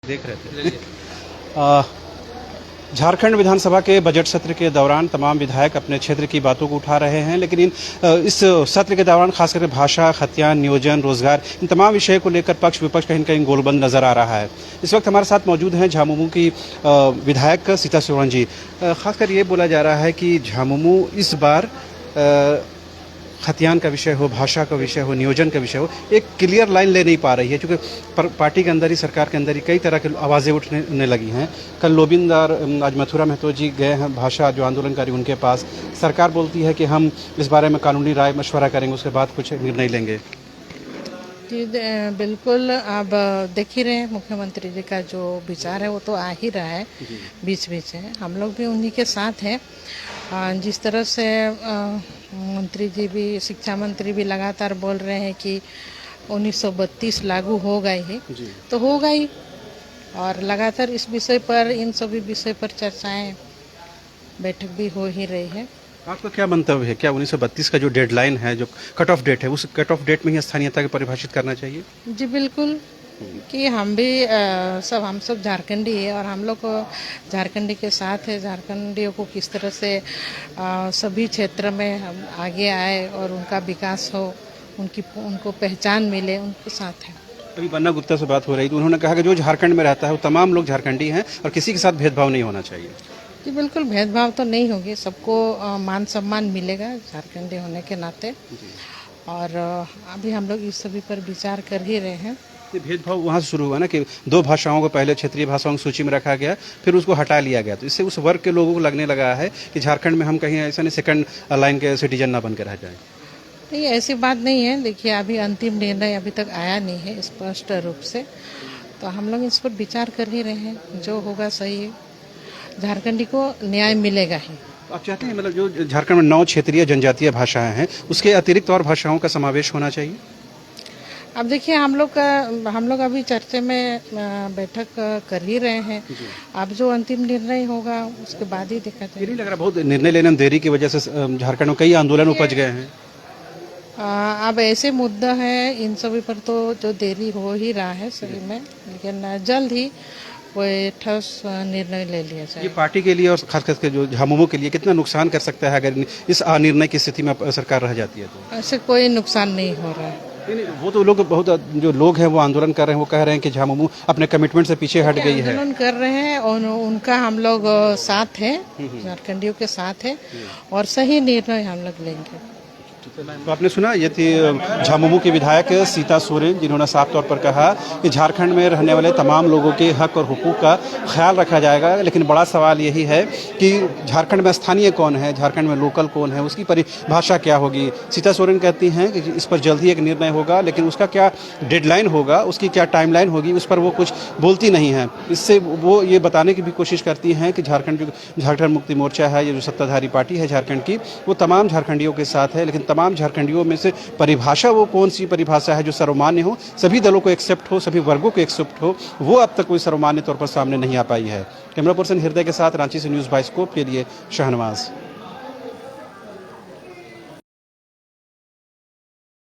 देख रहे थे। झारखंड विधानसभा के बजट सत्र के दौरान तमाम विधायक अपने क्षेत्र की बातों को उठा रहे हैं, लेकिन इस सत्र के दौरान खासकर भाषा, खतियान, नियोजन, रोजगार, इन तमाम विषय को लेकर पक्ष विपक्ष कहीं न कहीं गोलबंद नजर आ रहा है। इस वक्त हमारे साथ मौजूद हैं झामुमो की विधायक सीता सोरेन जी। खासकर ये बोला जा रहा है कि झामुमो इस बार खतियान का विषय हो, भाषा का विषय हो, नियोजन का विषय हो, एक क्लियर लाइन ले नहीं पा रही है, क्योंकि पार्टी के अंदर ही, सरकार के अंदर ही कई तरह की आवाज़ें उठने लगी हैं। कल लोबिंद और आज मथुरा महतो जी गए हैं भाषा जो आंदोलनकारी उनके पास। सरकार बोलती है कि हम इस बारे में कानूनी राय मशवरा करेंगे, उसके बाद कुछ निर्णय लेंगे। जी बिल्कुल। अब देख ही रहे हैं मुख्यमंत्री जी का जो विचार है वो तो आ ही रहा है बीच बीच में। हम लोग भी उन्हीं के साथ हैं। जिस तरह से मंत्री जी भी, शिक्षा मंत्री भी लगातार बोल रहे हैं कि 1932 लागू हो गई है, तो हो गई, और लगातार इस विषय पर, इन सभी विषय पर चर्चाएं, बैठक भी हो ही रही है। आपका क्या मंतव्य है? क्या 1932 का जो डेडलाइन है, जो कट ऑफ डेट है, उस कट ऑफ डेट में ही स्थानीयता को परिभाषित करना चाहिए? जी बिल्कुल, कि हम भी हम सब झारखंडी है, और हम लोग झारखंडी के साथ है। झारखंडियों को किस तरह से सभी क्षेत्र में हम आगे आए और उनका विकास हो, उनको पहचान मिले, उनके साथ है। अभी बन्ना गुप्ता से बात हो रही थी, उन्होंने कहा कि जो झारखंड में रहता है वो तमाम लोग झारखंडी हैं और किसी के साथ भेदभाव नहीं होना चाहिए। जी बिल्कुल, भेदभाव तो नहीं होगी, सबको मान सम्मान मिलेगा झारखंडी होने के नाते। और अभी हम लोग इस सभी पर विचार कर ही रहे हैं। ये भेदभाव वहाँ से शुरू हुआ ना, कि दो भाषाओं को पहले क्षेत्रीय भाषाओं की सूची में रखा गया, फिर उसको हटा लिया गया, तो इससे उस वर्ग के लोगों को लगने लगा है कि झारखंड में हम कहीं ऐसा नहीं सेकंड लाइन के सिटीजन ना बन के रह जाए। नहीं, ऐसी बात नहीं है। देखिए, अभी अंतिम निर्णय अभी तक आया नहीं है स्पष्ट रूप से, तो हम लोग इस पर विचार कर ही रहे हैं। जो होगा सही है, झारखंडी को न्याय मिलेगा ही। आप चाहते हैं मतलब जो झारखंड में 9 क्षेत्रीय जनजातीय भाषाएं हैं, उसके अतिरिक्त और भाषाओं का समावेश होना चाहिए? अब देखिए, हम लोग अभी चर्चा में बैठक कर ही रहे हैं। अब जो अंतिम निर्णय होगा उसके बाद ही देखा जाएगा। ये नहीं लग रहा बहुत निर्णय लेने में देरी की वजह से झारखंड में कई आंदोलन उपज गए हैं? अब ऐसे मुद्दा है, इन सभी पर तो जो देरी हो ही रहा है सही में, लेकिन जल्द ही कोई ठोस निर्णय ले लिया जाए। ये पार्टी के लिए और खास करके जो झामुमो के लिए कितना नुकसान कर सकता है अगर इस अनिर्णय की स्थिति में सरकार रह जाती है तो? ऐसे कोई नुकसान नहीं हो रहा है। नहीं, वो तो लोग, बहुत जो लोग हैं वो आंदोलन कर रहे हैं, वो कह रहे हैं कि झामुमो अपने कमिटमेंट से पीछे हट गई है। आंदोलन कर रहे हैं और उनका हम लोग साथ है, झारखंडियों के साथ है, और सही निर्णय हम लोग लेंगे। तो आपने सुना, ये थी झामुमो की विधायक सीता सोरेन, जिन्होंने साफ तौर पर कहा कि झारखंड में रहने वाले तमाम लोगों के हक और हुकूक का ख्याल रखा जाएगा, लेकिन बड़ा सवाल यही है कि झारखंड में स्थानीय कौन है, झारखंड में लोकल कौन है, उसकी परिभाषा क्या होगी। सीता सोरेन कहती हैं कि इस पर जल्द ही एक निर्णय होगा, लेकिन उसका क्या डेडलाइन होगा, उसकी क्या टाइमलाइन होगी, उस पर वो कुछ बोलती नहीं है। इससे वो ये बताने की भी कोशिश करती हैं कि झारखंड मुक्ति मोर्चा है, ये जो सत्ताधारी पार्टी है झारखंड की, वो तमाम झारखंडियों के साथ है, लेकिन तमाम झारखंडियों में से परिभाषा वो कौन सी परिभाषा है जो सर्वमान्य हो, सभी दलों को एक्सेप्ट हो, सभी वर्गों को एक्सेप्ट हो, वो अब तक कोई सर्वमान्य तौर पर सामने नहीं आ पाई है। कैमरा पर्सन हृदय के साथ रांची से न्यूज़ बाइस्कोप के लिए शाहनवाज।